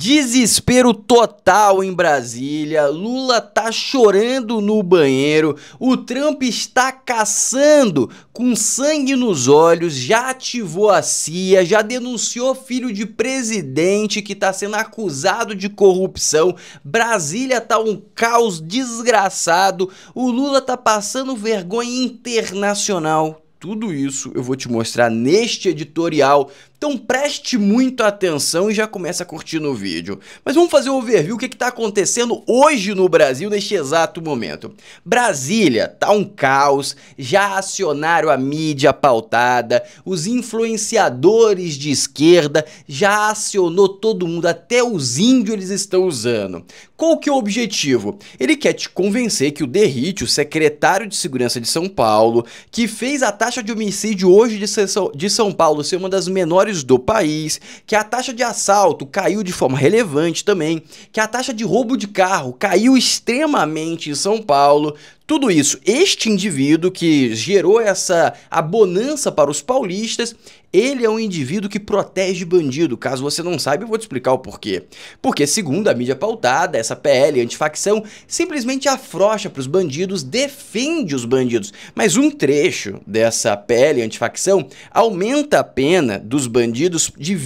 Desespero total em Brasília, Lula tá chorando no banheiro, o Trump está caçando com sangue nos olhos, já ativou a CIA, já denunciou filho de presidente que tá sendo acusado de corrupção, Brasília tá um caos desgraçado, o Lula tá passando vergonha internacional. Tudo isso eu vou te mostrar neste editorial, então preste muita atenção e já começa a curtir no vídeo. Mas vamos fazer um overview, o que está acontecendo hoje no Brasil neste exato momento. Brasília tá um caos, já acionaram a mídia pautada, os influenciadores de esquerda, já acionou todo mundo, até os índios eles estão usando. Qual que é o objetivo? Ele quer te convencer que o Derrite, o secretário de Segurança de São Paulo, que fez a taxa de homicídio hoje de São Paulo ser uma das menores do país, que a taxa de assalto caiu de forma relevante também, que a taxa de roubo de carro caiu extremamente em São Paulo. Tudo isso, este indivíduo que gerou essa abonança para os paulistas, ele é um indivíduo que protege bandido. Caso você não saiba, eu vou te explicar o porquê. Porque, segundo a mídia pautada, essa PL antifacção simplesmente afrouxa para os bandidos, defende os bandidos. Mas um trecho dessa PL antifacção aumenta a pena dos bandidos de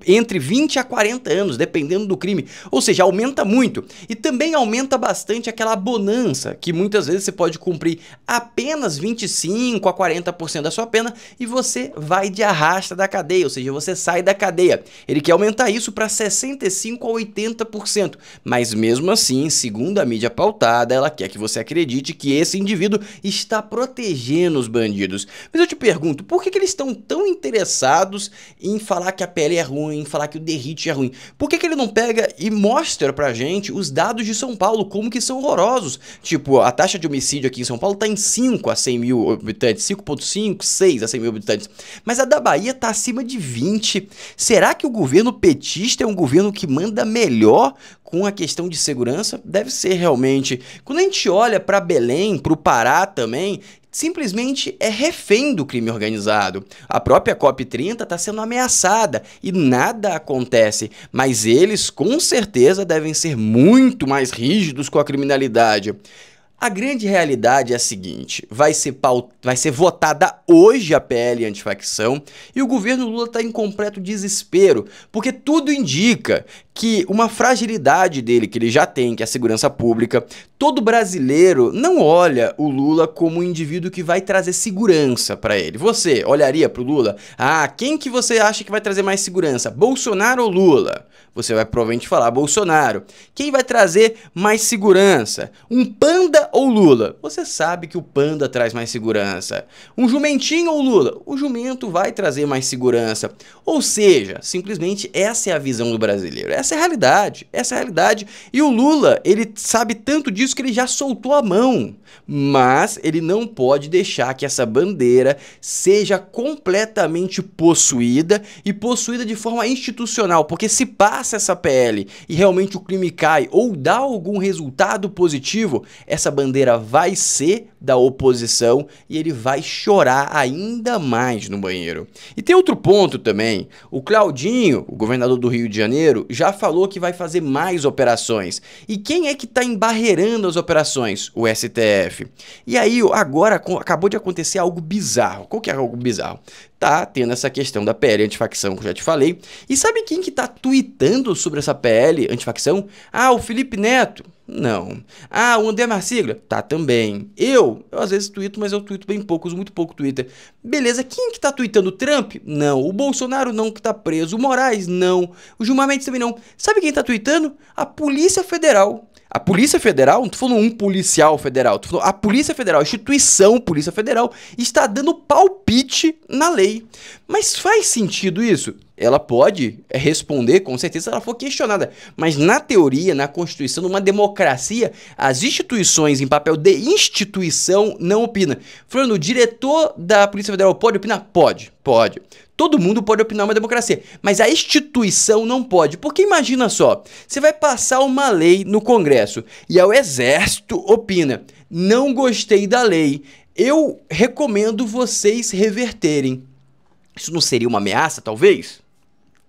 entre 20 a 40 anos, dependendo do crime. Ou seja, aumenta muito. E também aumenta bastante aquela abonança, que muitas vezes você pode cumprir apenas 25 a 40% da sua pena e você vai de arrasta da cadeia, ou seja, você sai da cadeia. Ele quer aumentar isso para 65 a 80%, mas mesmo assim, segundo a mídia pautada, ela quer que você acredite que esse indivíduo está protegendo os bandidos. Mas eu te pergunto, por que eles estão tão interessados em falar que a PL é ruim, em falar que o Derrite é ruim? Por que ele não pega e mostra pra gente os dados de São Paulo, como que são horrorosos? Tipo, a taxa de homicídio aqui em São Paulo tá em 5 a 100 mil habitantes, 5,5, 6 a 100 mil habitantes. Mas a da Bahia tá acima de 20. Será que o governo petista é um governo que manda melhor com a questão de segurança? Deve ser realmente. Quando a gente olha para Belém, para o Pará também, simplesmente é refém do crime organizado. A própria COP30 está sendo ameaçada e nada acontece, mas eles com certeza devem ser muito mais rígidos com a criminalidade. A grande realidade é a seguinte, vai ser votada hoje a PL antifacção e o governo Lula está em completo desespero, porque tudo indica que uma fragilidade dele, que ele já tem, que é a segurança pública, todo brasileiro não olha o Lula como um indivíduo que vai trazer segurança para ele. Você olharia para o Lula? Ah, quem que você acha que vai trazer mais segurança? Bolsonaro ou Lula? Você vai provavelmente falar Bolsonaro. Quem vai trazer mais segurança? Um panda ou Lula? Você sabe que o panda traz mais segurança. Um jumentinho ou Lula? O jumento vai trazer mais segurança. Ou seja, simplesmente essa é a visão do brasileiro. Essa é a realidade. Essa é a realidade. E o Lula, ele sabe tanto disso que ele já soltou a mão. Mas ele não pode deixar que essa bandeira seja completamente possuída e possuída de forma institucional. Porque se passa essa PL e realmente o crime cai ou dá algum resultado positivo, essa bandeira vai ser da oposição e ele vai chorar ainda mais no banheiro. E tem outro ponto também, o Claudinho, o governador do Rio de Janeiro, já falou que vai fazer mais operações. E quem é que está embarreirando as operações? O STF. E aí agora acabou de acontecer algo bizarro. Qual que é algo bizarro? Tá tendo essa questão da PL antifacção que eu já te falei. E sabe quem que tá tweetando sobre essa PL antifacção? Ah, o Felipe Neto. Não. Ah, o André Marcília? Tá também. Eu às vezes tuito, mas eu tuito bem pouco, uso muito pouco Twitter. Beleza, quem que tá tweetando? O Trump? Não. O Bolsonaro não, que tá preso. O Moraes? Não. O Gilmar Mendes também não. Sabe quem tá tweetando? A Polícia Federal. A Polícia Federal, não tô falando um policial federal, tô falando a Polícia Federal, a instituição Polícia Federal está dando palpite na lei. Mas faz sentido isso? Ela pode responder, com certeza, se ela for questionada. Mas na teoria, na Constituição, numa democracia, as instituições em papel de instituição não opinam. Falando, o diretor da Polícia Federal pode opinar? Pode, pode. Todo mundo pode opinar uma democracia, mas a instituição não pode. Porque imagina só, você vai passar uma lei no Congresso e o Exército opina, não gostei da lei, eu recomendo vocês reverterem. Isso não seria uma ameaça, talvez?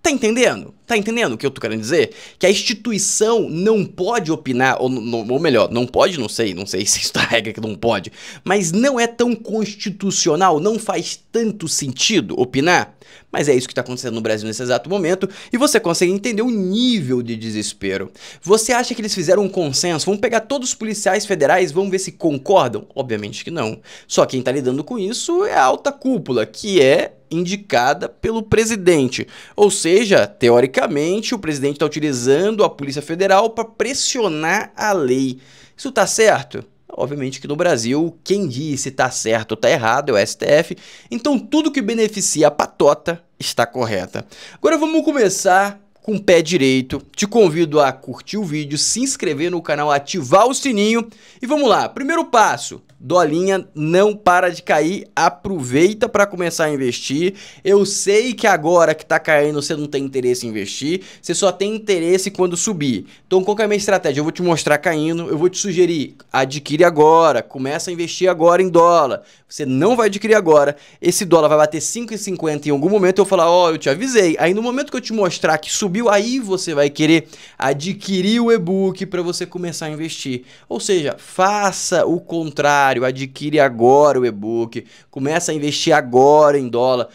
Tá entendendo? Tá entendendo o que eu tô querendo dizer? Que a instituição não pode opinar, ou melhor, não pode, não sei se isso é a regra que não pode, mas não é tão constitucional, não faz tanto sentido opinar. Mas é isso que está acontecendo no Brasil nesse exato momento, e você consegue entender o nível de desespero. Você acha que eles fizeram um consenso? Vamos pegar todos os policiais federais, vamos ver se concordam? Obviamente que não. Só quem está lidando com isso é a alta cúpula, que é indicada pelo presidente. Ou seja, teoricamente, o presidente está utilizando a Polícia Federal para pressionar a lei. Isso tá certo? Obviamente que no Brasil, quem diz se tá certo ou tá errado é o STF, então tudo que beneficia a patota está correta. Agora vamos começar com o pé direito. Te convido a curtir o vídeo, se inscrever no canal, ativar o sininho e vamos lá. Primeiro passo, dolinha não para de cair, aproveita para começar a investir. Eu sei que agora que tá caindo você não tem interesse em investir, você só tem interesse quando subir. Então qual que é a minha estratégia? Eu vou te mostrar caindo, eu vou te sugerir, adquire agora, começa a investir agora em dólar. Você não vai adquirir agora, esse dólar vai bater 5,50 em algum momento, eu vou falar, ó, eu te avisei. Aí no momento que eu te mostrar que subiu, aí você vai querer adquirir o e-book para você começar a investir. Ou seja, faça o contrário, adquire agora o e-book, começa a investir agora em dólar.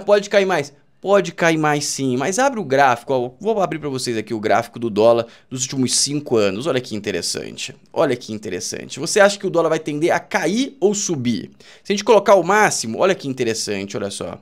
Pode cair mais? Pode cair mais sim, mas abre o gráfico, ó, vou abrir para vocês aqui o gráfico do dólar dos últimos 5 anos, olha que interessante, olha que interessante. Você acha que o dólar vai tender a cair ou subir? Se a gente colocar o máximo, olha que interessante, olha só.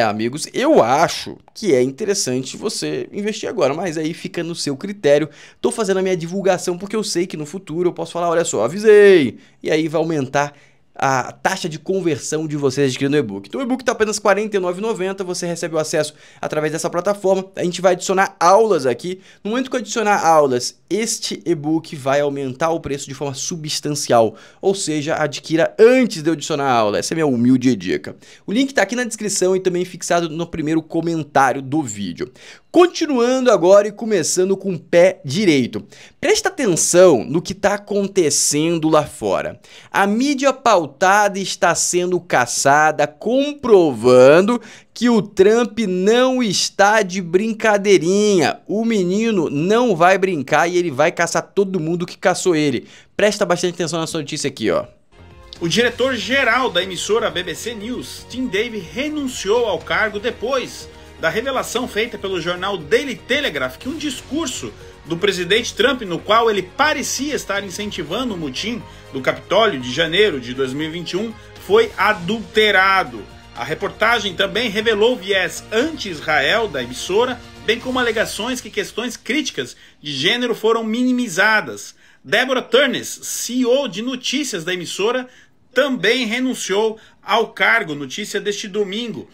Amigos, eu acho que é interessante você investir agora, mas aí fica no seu critério. Tô fazendo a minha divulgação porque eu sei que no futuro eu posso falar, olha só, avisei, e aí vai aumentar a taxa de conversão de vocês adquirindo o e-book. Então o e-book está apenas R$ 49,90, você recebe o acesso através dessa plataforma. A gente vai adicionar aulas aqui. No momento que eu adicionar aulas, este e-book vai aumentar o preço de forma substancial. Ou seja, adquira antes de eu adicionar a aula. Essa é a minha humilde dica. O link está aqui na descrição e também fixado no primeiro comentário do vídeo. Continuando agora e começando com o pé direito. Presta atenção no que está acontecendo lá fora. A mídia pautada está sendo caçada, comprovando que o Trump não está de brincadeirinha. O menino não vai brincar e ele vai caçar todo mundo que caçou ele. Presta bastante atenção nessa notícia aqui, ó. O diretor-geral da emissora BBC News, Tim Davie, renunciou ao cargo depois da revelação feita pelo jornal Daily Telegraph que um discurso do presidente Trump, no qual ele parecia estar incentivando o motim do Capitólio de janeiro de 2021, foi adulterado. A reportagem também revelou viés anti-Israel da emissora, bem como alegações que questões críticas de gênero foram minimizadas. Deborah Turnes, CEO de notícias da emissora, também renunciou ao cargo, notícia deste domingo.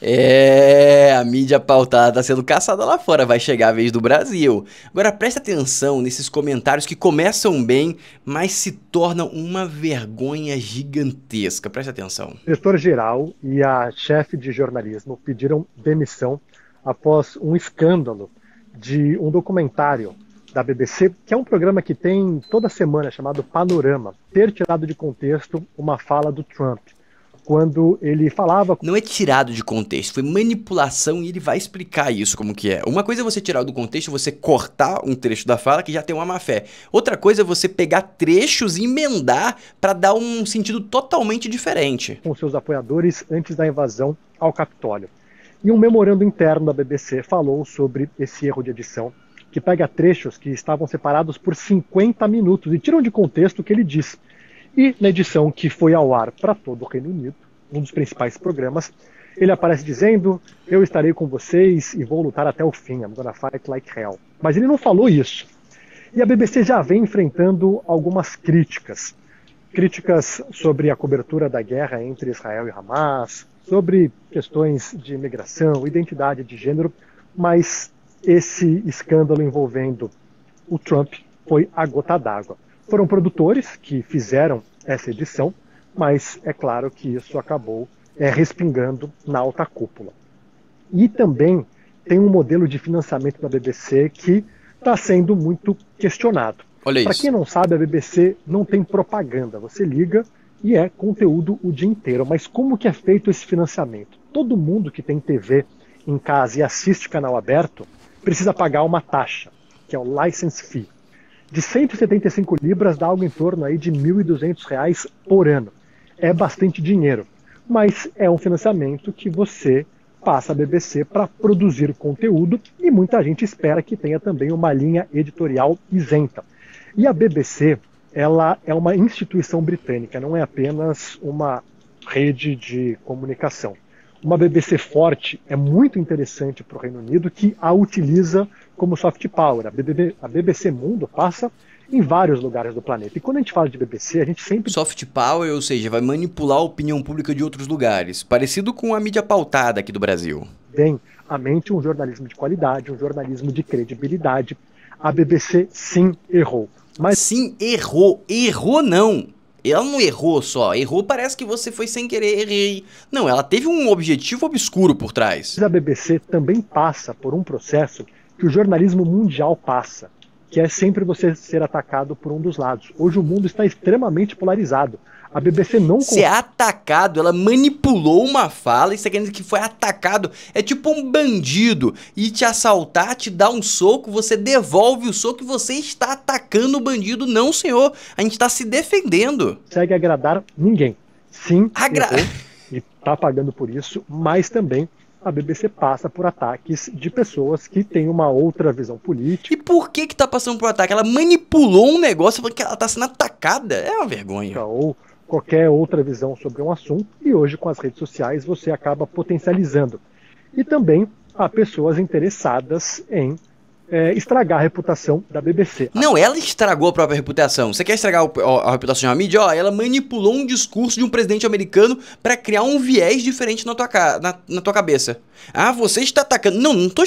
A mídia pautada está sendo caçada lá fora, vai chegar a vez do Brasil. Agora presta atenção nesses comentários que começam bem, mas se tornam uma vergonha gigantesca. Presta atenção. O diretor-geral e a chefe de jornalismo pediram demissão após um escândalo de um documentário da BBC, que é um programa que tem toda semana, chamado Panorama, ter tirado de contexto uma fala do Trump, quando ele falava... Não é tirado de contexto, foi manipulação e ele vai explicar isso como que é. Uma coisa é você tirar do contexto, você cortar um trecho da fala que já tem uma má fé. Outra coisa é você pegar trechos e emendar para dar um sentido totalmente diferente. Com seus apoiadores antes da invasão ao Capitólio. E um memorando interno da BBC falou sobre esse erro de edição, que pega trechos que estavam separados por 50 minutos e tiram de contexto o que ele diz. E na edição que foi ao ar para todo o Reino Unido, um dos principais programas, ele aparece dizendo: eu estarei com vocês e vou lutar até o fim, I'm gonna fight like hell. Mas ele não falou isso. E a BBC já vem enfrentando algumas críticas. Críticas sobre a cobertura da guerra entre Israel e Hamas, sobre questões de imigração, identidade de gênero, mas esse escândalo envolvendo o Trump foi a gota d'água. Foram produtores que fizeram essa edição, mas é claro que isso acabou respingando na alta cúpula. E também tem um modelo de financiamento da BBC que está sendo muito questionado. Para quem não sabe, a BBC não tem propaganda. Você liga e é conteúdo o dia inteiro. Mas como que é feito esse financiamento? Todo mundo que tem TV em casa e assiste canal aberto precisa pagar uma taxa, que é o license fee. De 175 libras dá algo em torno aí de R$ 1.200 por ano. É bastante dinheiro, mas é um financiamento que você passa a BBC para produzir conteúdo e muita gente espera que tenha também uma linha editorial isenta. E a BBC, ela é uma instituição britânica, não é apenas uma rede de comunicação. Uma BBC forte é muito interessante para o Reino Unido, que a utiliza como soft power. A BBC Mundo passa em vários lugares do planeta. E quando a gente fala de BBC, a gente sempre... Soft power, ou seja, vai manipular a opinião pública de outros lugares. Parecido com a mídia pautada aqui do Brasil. Tem à mente um jornalismo de qualidade, um jornalismo de credibilidade. A BBC sim errou. Mas sim, errou. Errou não. Ela não errou só. Errou parece que você foi sem querer, errei. Não, ela teve um objetivo obscuro por trás. A BBC também passa por um processo que o jornalismo mundial passa, que é sempre você ser atacado por um dos lados. Hoje o mundo está extremamente polarizado. A BBC não... Ser atacado, ela manipulou uma fala, isso quer dizer que foi atacado. É tipo um bandido ir te assaltar, te dar um soco, você devolve o soco e você está atacando o bandido. Não, senhor, a gente está se defendendo. Consegue agradar ninguém. Sim, e está pagando por isso, mas também a BBC passa por ataques de pessoas que têm uma outra visão política. E por que tá passando por ataque? Ela manipulou um negócio porque ela tá sendo atacada. É uma vergonha. Ou qualquer outra visão sobre um assunto, e hoje com as redes sociais você acaba potencializando. E também há pessoas interessadas em estragar a reputação da BBC. Não, ela estragou a própria reputação. Você quer estragar a reputação de uma mídia? Ó, ela manipulou um discurso de um presidente americano para criar um viés diferente na tua cabeça. Ah, você está atacando. Não, não tô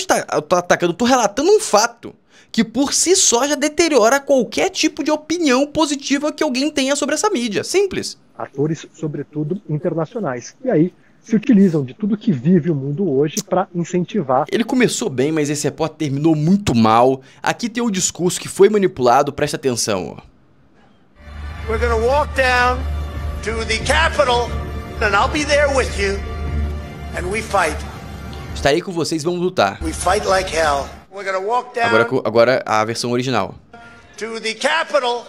atacando, tô relatando um fato que por si só já deteriora qualquer tipo de opinião positiva que alguém tenha sobre essa mídia. Simples. Atores, sobretudo, internacionais. E aí se utilizam de tudo que vive o mundo hoje para incentivar. Ele começou bem, mas esse repórter terminou muito mal. Aqui tem o discurso que foi manipulado, presta atenção. We're gonna walk down to the Capitol and I'll be there with you and we fight. Estarei com vocês, vamos lutar. We fight like hell. We're gonna walk down agora a versão original. To the Capitol.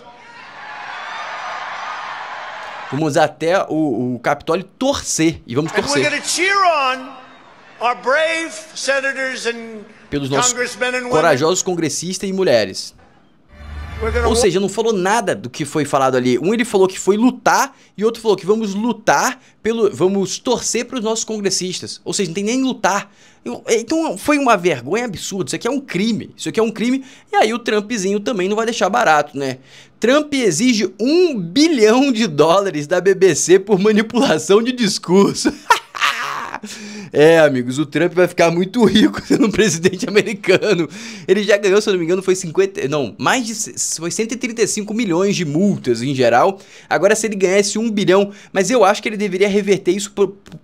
Vamos até o Capitólio torcer. E vamos torcer pelos nossos corajosos congressistas e mulheres. Ou seja, não falou nada do que foi falado ali. Um ele falou que foi lutar e outro falou que vamos lutar vamos torcer para os nossos congressistas. Ou seja, não tem nem lutar. Então foi uma vergonha absurda. Isso aqui é um crime. Isso aqui é um crime. E aí o Trumpzinho também não vai deixar barato, né? Trump exige $1 bilhão da BBC por manipulação de discurso. É, amigos, o Trump vai ficar muito rico sendo um presidente americano. Ele já ganhou, se eu não me engano, foi 135 milhões de multas em geral. Agora, se ele ganhasse 1 bilhão, mas eu acho que ele deveria reverter isso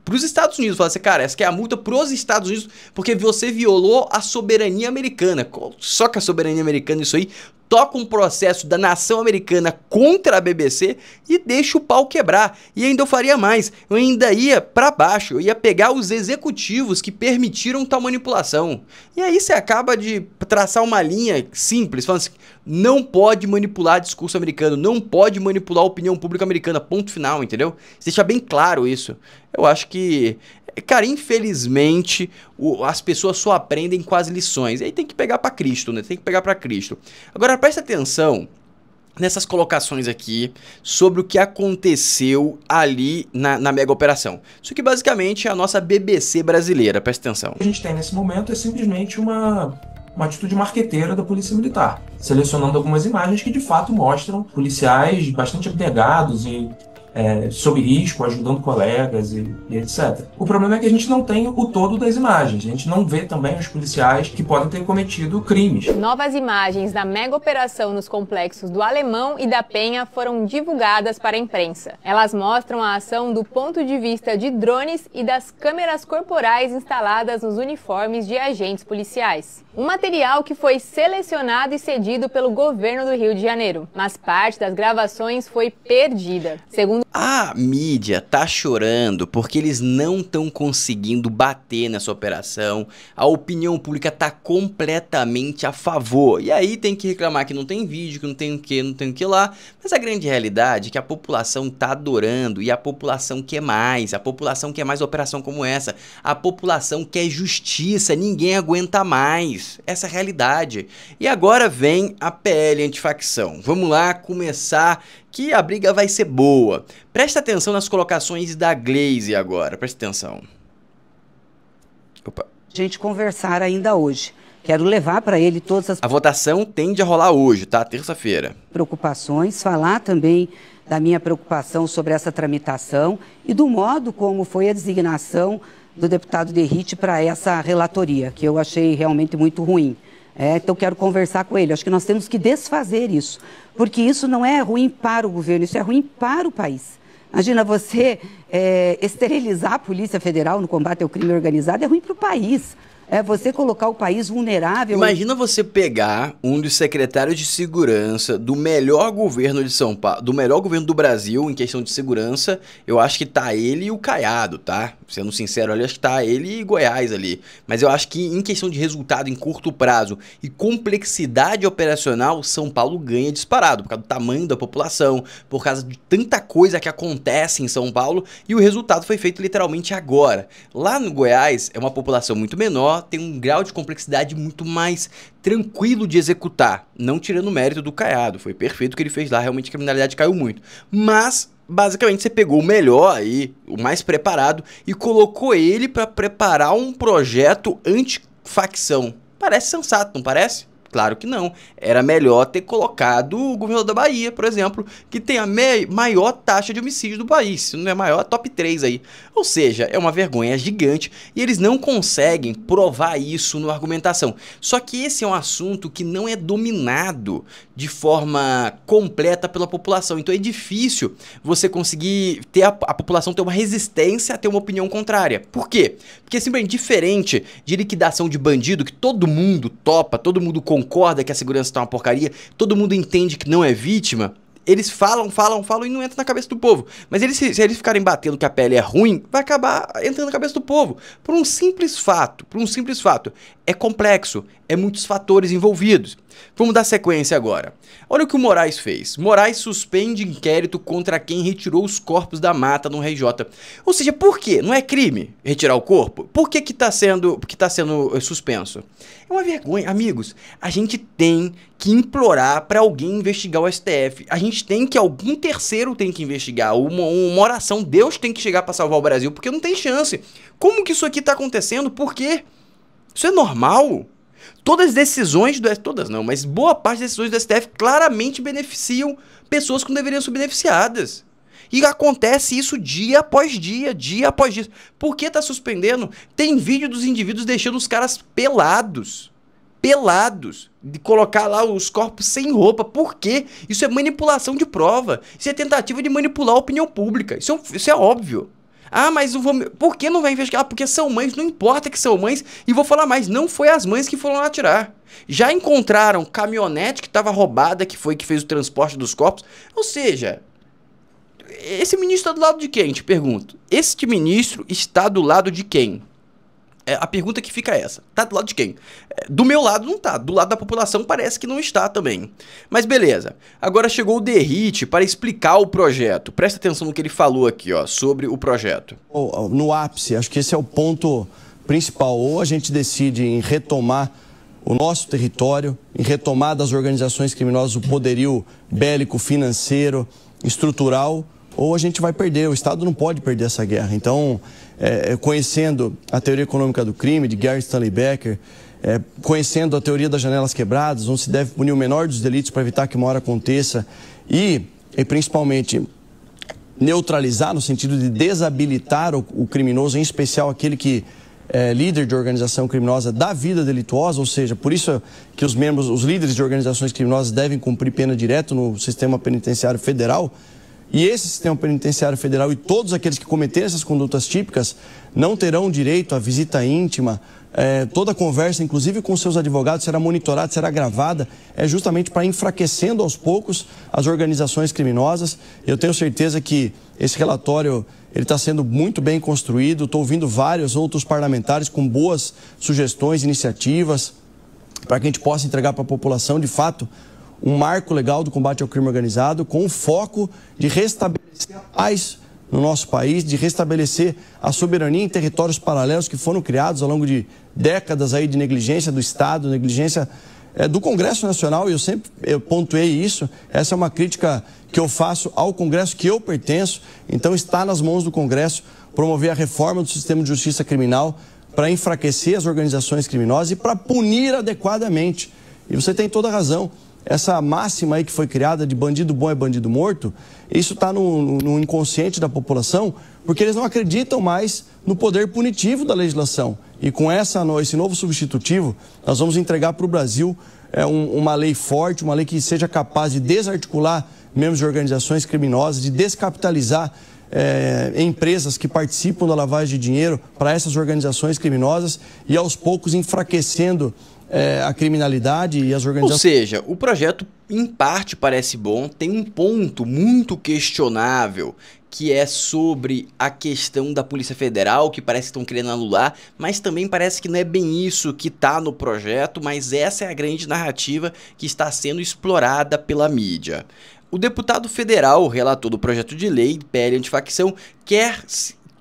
pros Estados Unidos. Falar assim, cara, essa aqui é a multa pros Estados Unidos porque você violou a soberania americana. Só que a soberania americana, isso aí, toca um processo da nação americana contra a BBC e deixa o pau quebrar. E ainda eu faria mais, eu ainda ia pra baixo, eu ia pegar os executivos que permitiram tal manipulação. E aí você acaba de traçar uma linha simples, falando assim, não pode manipular discurso americano, não pode manipular a opinião pública americana, ponto final, entendeu? Deixa bem claro isso. Eu acho que... Cara, infelizmente, as pessoas só aprendem com as lições. E aí tem que pegar pra Cristo, né? Tem que pegar pra Cristo. Agora, presta atenção nessas colocações aqui sobre o que aconteceu ali na mega operação. Isso aqui basicamente é a nossa BBC brasileira, presta atenção. O que a gente tem nesse momento é simplesmente uma atitude marqueteira da Polícia Militar, selecionando algumas imagens que de fato mostram policiais bastante abnegados e sob risco, ajudando colegas e etc. O problema é que a gente não tem o todo das imagens, a gente não vê também os policiais que podem ter cometido crimes. Novas imagens da mega operação nos complexos do Alemão e da Penha foram divulgadas para a imprensa. Elas mostram a ação do ponto de vista de drones e das câmeras corporais instaladas nos uniformes de agentes policiais. Um material que foi selecionado e cedido pelo governo do Rio de Janeiro, mas parte das gravações foi perdida. Segundo a mídia tá chorando porque eles não estão conseguindo bater nessa operação. A opinião pública tá completamente a favor. E aí tem que reclamar que não tem vídeo, que não tem o que, não tem o que lá. Mas a grande realidade é que a população tá adorando e a população quer mais. A população quer mais operação como essa. A população quer justiça, ninguém aguenta mais. Essa é a realidade. E agora vem a PL antifacção. Vamos lá começar, que a briga vai ser boa. Presta atenção nas colocações da Glaze agora. Presta atenção. Opa. Gente conversar ainda hoje. Quero levar para ele todas as... A votação tende a rolar hoje, tá? Terça-feira. Preocupações, falar também da minha preocupação sobre essa tramitação e do modo como foi a designação do deputado Derrite para essa relatoria, que eu achei realmente muito ruim. Então quero conversar com ele. Acho que nós temos que desfazer isso, porque isso não é ruim para o governo, isso é ruim para o país. Imagina você esterilizar a Polícia Federal no combate ao crime organizado, é ruim para o país. Você colocar o país vulnerável... Imagina você pegar um dos secretários de segurança do melhor governo de São Paulo, do melhor governo do Brasil em questão de segurança. Eu acho que tá ele e o Caiado, tá? Sendo sincero, eu acho que tá ele e Goiás ali. Mas eu acho que em questão de resultado em curto prazo e complexidade operacional, São Paulo ganha disparado, por causa do tamanho da população, por causa de tanta coisa que acontece em São Paulo, e o resultado foi feito literalmente agora. Lá no Goiás é uma população muito menor, tem um grau de complexidade muito mais tranquilo de executar, não tirando o mérito do Caiado, foi perfeito o que ele fez lá, realmente a criminalidade caiu muito, mas basicamente você pegou o melhor aí, o mais preparado, e colocou ele para preparar um projeto anti-facção. Parece sensato, não parece? Claro que não. Era melhor ter colocado o governador da Bahia, por exemplo, que tem a maior taxa de homicídio do país. Se não é maior, top 3 aí. Ou seja, é uma vergonha gigante e eles não conseguem provar isso na argumentação. Só que esse é um assunto que não é dominado de forma completa pela população. Então é difícil você conseguir ter a população ter uma resistência a ter uma opinião contrária. Por quê? Porque simplesmente diferente de liquidação de bandido, que todo mundo topa, todo mundo concorda que a segurança tá uma porcaria, todo mundo entende que não é vítima, eles falam e não entra na cabeça do povo. Mas se eles ficarem batendo que a PL é ruim, vai acabar entrando na cabeça do povo. Por um simples fato. É complexo, é muitos fatores envolvidos. Vamos dar sequência agora. Olha o que o Moraes fez. Moraes suspende inquérito contra quem retirou os corpos da mata no RJ. Ou seja, por quê? Não é crime retirar o corpo? Por que tá sendo suspenso? É uma vergonha. Amigos, a gente tem que implorar para alguém investigar o STF. A gente tem que, algum terceiro tem que investigar. Uma oração, Deus tem que chegar para salvar o Brasil, porque não tem chance. Como que isso aqui tá acontecendo? Por quê? Isso é normal? Todas as decisões do STF, todas não, mas boa parte das decisões do STF claramente beneficiam pessoas que não deveriam ser beneficiadas. E acontece isso dia após dia após dia. Por que tá suspendendo? Tem vídeo dos indivíduos deixando os caras pelados, de colocar lá os corpos sem roupa. Por quê? Isso é manipulação de prova, isso é tentativa de manipular a opinião pública, isso é óbvio. Ah, mas por que não vai investigar? Porque são mães, não importa que são mães. E vou falar mais, não foi as mães que foram lá tirar. Já encontraram caminhonete que estava roubada, que fez o transporte dos corpos. Ou seja, esse ministro está do lado de quem? Te pergunto. Este ministro está do lado de quem? A pergunta que fica é essa. Tá do lado de quem? Do meu lado não tá. Do lado da população parece que não está também. Mas beleza. Agora chegou o Derrite para explicar o projeto. Presta atenção no que ele falou aqui, ó, sobre o projeto. No ápice, acho que esse é o ponto principal. Ou a gente decide em retomar o nosso território, em retomar das organizações criminosas o poderio bélico, financeiro, estrutural, ou a gente vai perder. O Estado não pode perder essa guerra. Então, conhecendo a teoria econômica do crime, de Gary Stanley Becker, conhecendo a teoria das janelas quebradas, onde se deve punir o menor dos delitos para evitar que uma hora aconteça, e principalmente neutralizar no sentido de desabilitar o criminoso, em especial aquele que é líder de organização criminosa da vida delituosa, ou seja, por isso que os líderes de organizações criminosas devem cumprir pena direta no sistema penitenciário federal. E esse sistema penitenciário federal e todos aqueles que cometerem essas condutas típicas não terão direito à visita íntima. Toda conversa, inclusive com seus advogados, será monitorada, será gravada, justamente para enfraquecendo aos poucos as organizações criminosas. Eu tenho certeza que esse relatório ele está sendo muito bem construído. Estou ouvindo vários outros parlamentares com boas sugestões, iniciativas, para que a gente possa entregar para a população, de fato, um marco legal do combate ao crime organizado, com o foco de restabelecer a paz no nosso país, de restabelecer a soberania em territórios paralelos que foram criados ao longo de décadas aí de negligência do Estado, negligência do Congresso Nacional, e eu sempre pontuei isso. Essa é uma crítica que eu faço ao Congresso que eu pertenço. Então está nas mãos do Congresso promover a reforma do sistema de justiça criminal para enfraquecer as organizações criminosas e para punir adequadamente. E você tem toda a razão. Essa máxima aí que foi criada de bandido bom é bandido morto, isso está no inconsciente da população, porque eles não acreditam mais no poder punitivo da legislação. E com esse novo substitutivo, nós vamos entregar para o Brasil uma lei forte, uma lei que seja capaz de desarticular membros de organizações criminosas, de descapitalizar empresas que participam da lavagem de dinheiro para essas organizações criminosas e aos poucos enfraquecendo a criminalidade e as organizações. Ou seja, o projeto em parte parece bom, tem um ponto muito questionável, que é sobre a questão da Polícia Federal, que parece que estão querendo anular, mas também parece que não é bem isso que está no projeto, mas essa é a grande narrativa que está sendo explorada pela mídia. O deputado federal, relator do projeto de lei PL Antifacção, quer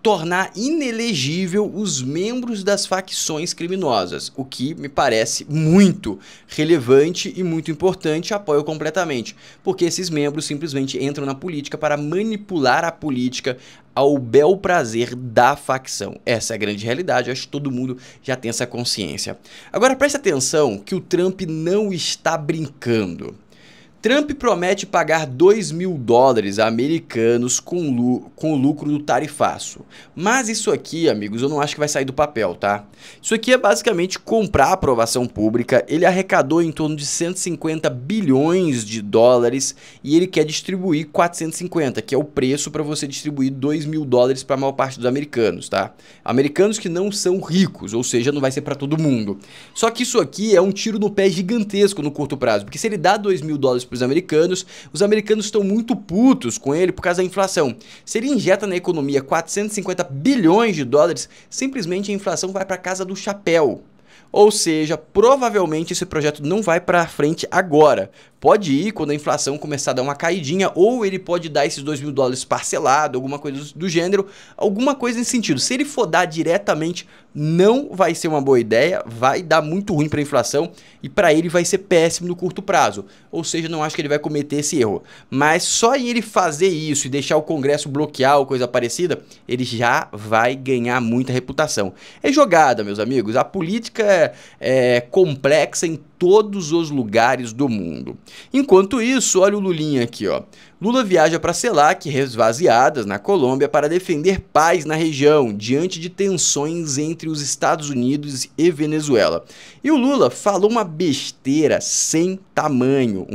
tornar inelegível os membros das facções criminosas, o que me parece muito relevante e muito importante, apoio completamente, porque esses membros simplesmente entram na política para manipular a política ao bel prazer da facção. Essa é a grande realidade, acho que todo mundo já tem essa consciência. Agora preste atenção que o Trump não está brincando. Trump promete pagar 2 mil dólares a americanos com o lucro do tarifaço. Mas isso aqui, amigos, eu não acho que vai sair do papel, tá? Isso aqui é basicamente comprar a aprovação pública. Ele arrecadou em torno de 150 bilhões de dólares e ele quer distribuir 450, que é o preço para você distribuir 2 mil dólares para a maior parte dos americanos, tá? Americanos que não são ricos, ou seja, não vai ser para todo mundo. Só que isso aqui é um tiro no pé gigantesco no curto prazo, porque se ele dá 2 mil dólares para os americanos estão muito putos com ele por causa da inflação. Se ele injeta na economia 450 bilhões de dólares, simplesmente a inflação vai para casa do chapéu. Ou seja, provavelmente esse projeto não vai para frente agora. Pode ir quando a inflação começar a dar uma caidinha, ou ele pode dar esses 2 mil dólares parcelado, alguma coisa do gênero, alguma coisa nesse sentido. Se ele for dar diretamente, não vai ser uma boa ideia, vai dar muito ruim para a inflação e para ele vai ser péssimo no curto prazo. Ou seja, não acho que ele vai cometer esse erro. Mas só em ele fazer isso e deixar o Congresso bloquear ou coisa parecida, ele já vai ganhar muita reputação. É jogada, meus amigos. A política é complexa em todos os lugares do mundo. Enquanto isso, olha o Lulinha aqui, ó. Lula viaja para CELAC, esvaziadas na Colômbia, para defender paz na região, diante de tensões entre os Estados Unidos e Venezuela. E o Lula falou uma besteira sem tamanho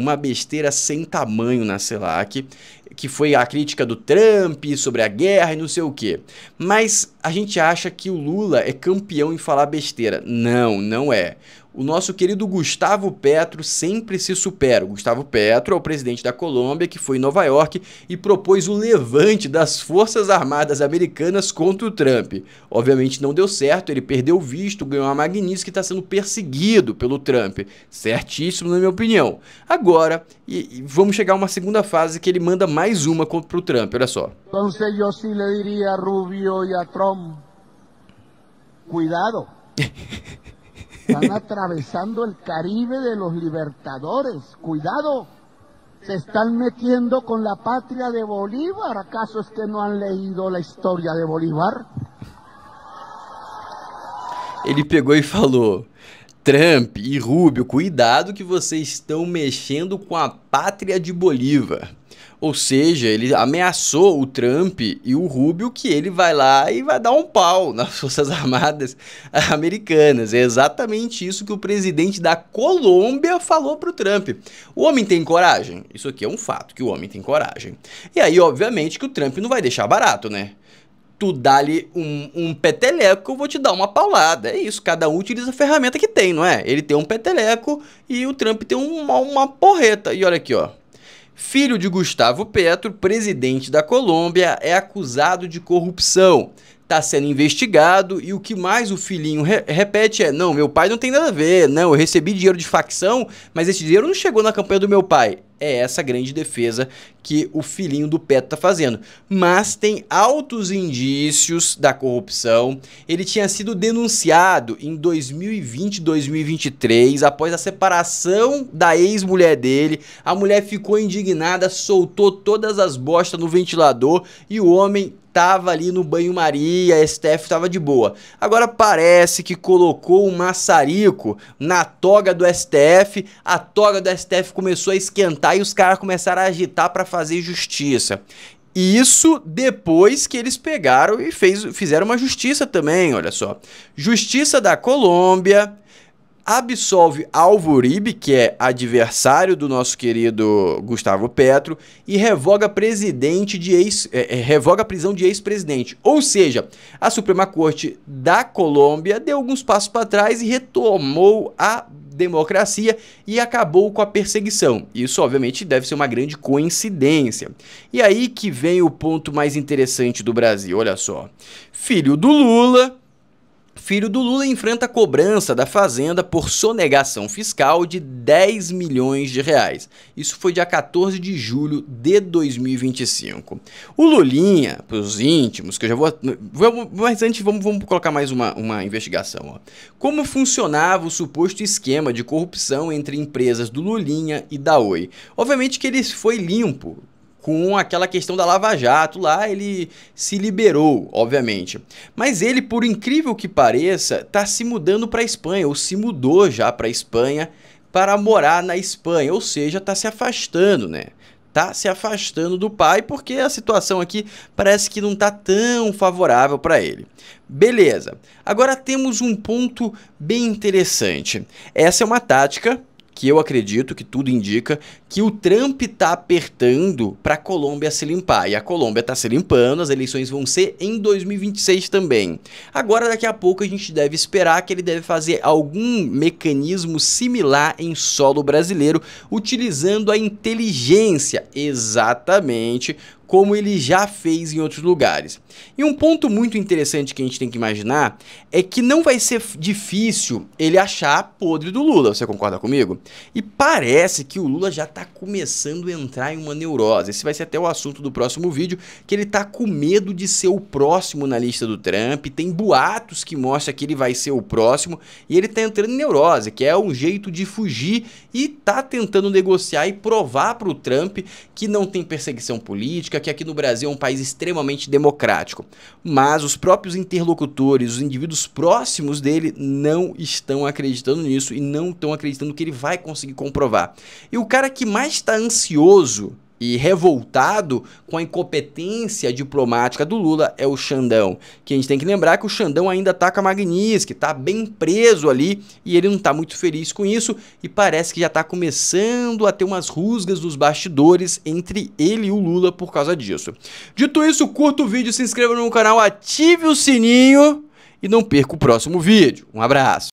na CELAC, que foi a crítica do Trump sobre a guerra e não sei o que. Mas a gente acha que o Lula é campeão em falar besteira. Não, não é. O nosso querido Gustavo Petro sempre se supera. O Gustavo Petro é o presidente da Colômbia, que foi em Nova York e propôs o levante das Forças Armadas Americanas contra o Trump. Obviamente não deu certo, ele perdeu o visto, ganhou uma Magnitsky e está sendo perseguido pelo Trump. Certíssimo, na minha opinião. Agora, vamos chegar a uma segunda fase que ele manda mais uma contra o Trump, olha só. Então eu sim le diria a Rubio e a Trump, cuidado. Están atravesando el Caribe de los libertadores. Cuidado, se están metiendo con la patria de Bolívar. ¿Acaso es que no han leído la historia de Bolívar? Ele pegou e falou: Trump e Rubio, cuidado que vocês estão mexendo com a pátria de Bolívar. Ou seja, ele ameaçou o Trump e o Rubio que ele vai lá e vai dar um pau nas Forças Armadas americanas. É exatamente isso que o presidente da Colômbia falou pro Trump. O homem tem coragem? Isso aqui é um fato, que o homem tem coragem. E aí, obviamente, que o Trump não vai deixar barato, né? Tu dá-lhe um peteleco que eu vou te dar uma paulada. É isso, cada um utiliza a ferramenta que tem, não é? Ele tem um peteleco e o Trump tem uma porreta. E olha aqui, ó. Filho de Gustavo Petro, presidente da Colômbia, é acusado de corrupção. Está sendo investigado e o que mais o filhinho repete é: não, meu pai não tem nada a ver, não, eu recebi dinheiro de facção, mas esse dinheiro não chegou na campanha do meu pai. É essa grande defesa que o filhinho do Petro está fazendo. Mas tem altos indícios da corrupção. Ele tinha sido denunciado em 2020 e 2023, após a separação da ex-mulher dele. A mulher ficou indignada, soltou todas as bostas no ventilador e o homem tava ali no banho-maria, a STF tava de boa. Agora parece que colocou um maçarico na toga do STF, a toga do STF começou a esquentar e os caras começaram a agitar para fazer justiça. Isso depois que eles pegaram e fizeram uma justiça também, olha só. Justiça da Colômbia absolve Alvo Uribe, que é adversário do nosso querido Gustavo Petro, e revoga revoga a prisão de ex-presidente. Ou seja, a Suprema Corte da Colômbia deu alguns passos para trás e retomou a democracia e acabou com a perseguição. Isso, obviamente, deve ser uma grande coincidência. E aí que vem o ponto mais interessante do Brasil, olha só. Filho do Lula enfrenta a cobrança da Fazenda por sonegação fiscal de 10 milhões de reais. Isso foi dia 14 de julho de 2025. O Lulinha, para os íntimos, que eu já vou... Mas antes vamos colocar mais uma investigação. Ó. Como funcionava o suposto esquema de corrupção entre empresas do Lulinha e da Oi? Obviamente que ele foi limpo. Com aquela questão da Lava Jato lá, ele se liberou, obviamente. Mas ele, por incrível que pareça, está se mudando para a Espanha, ou se mudou já para a Espanha para morar na Espanha. Ou seja, está se afastando, né? Tá se afastando do pai porque a situação aqui parece que não tá tão favorável para ele. Beleza. Agora temos um ponto bem interessante. Essa é uma tática que eu acredito, que tudo indica, que o Trump está apertando para a Colômbia se limpar. E a Colômbia está se limpando, as eleições vão ser em 2026 também. Agora, daqui a pouco, a gente deve esperar que ele deve fazer algum mecanismo similar em solo brasileiro, utilizando a inteligência, exatamente como ele já fez em outros lugares. E um ponto muito interessante que a gente tem que imaginar é que não vai ser difícil ele achar a podre do Lula, você concorda comigo? E parece que o Lula já está começando a entrar em uma neurose. Esse vai ser até o assunto do próximo vídeo, que ele está com medo de ser o próximo na lista do Trump, tem boatos que mostram que ele vai ser o próximo, e ele está entrando em neurose, que é um jeito de fugir e tá tentando negociar e provar para o Trump que não tem perseguição política, que aqui no Brasil é um país extremamente democrático. Mas os próprios interlocutores, os indivíduos próximos dele não estão acreditando nisso e não estão acreditando que ele vai conseguir comprovar. E o cara que mais está ansioso e revoltado com a incompetência diplomática do Lula é o Xandão. Que a gente tem que lembrar que o Xandão ainda tá com a Magnitsky, tá bem preso ali e ele não tá muito feliz com isso e parece que já tá começando a ter umas rusgas dos bastidores entre ele e o Lula por causa disso. Dito isso, curta o vídeo, se inscreva no canal, ative o sininho e não perca o próximo vídeo. Um abraço!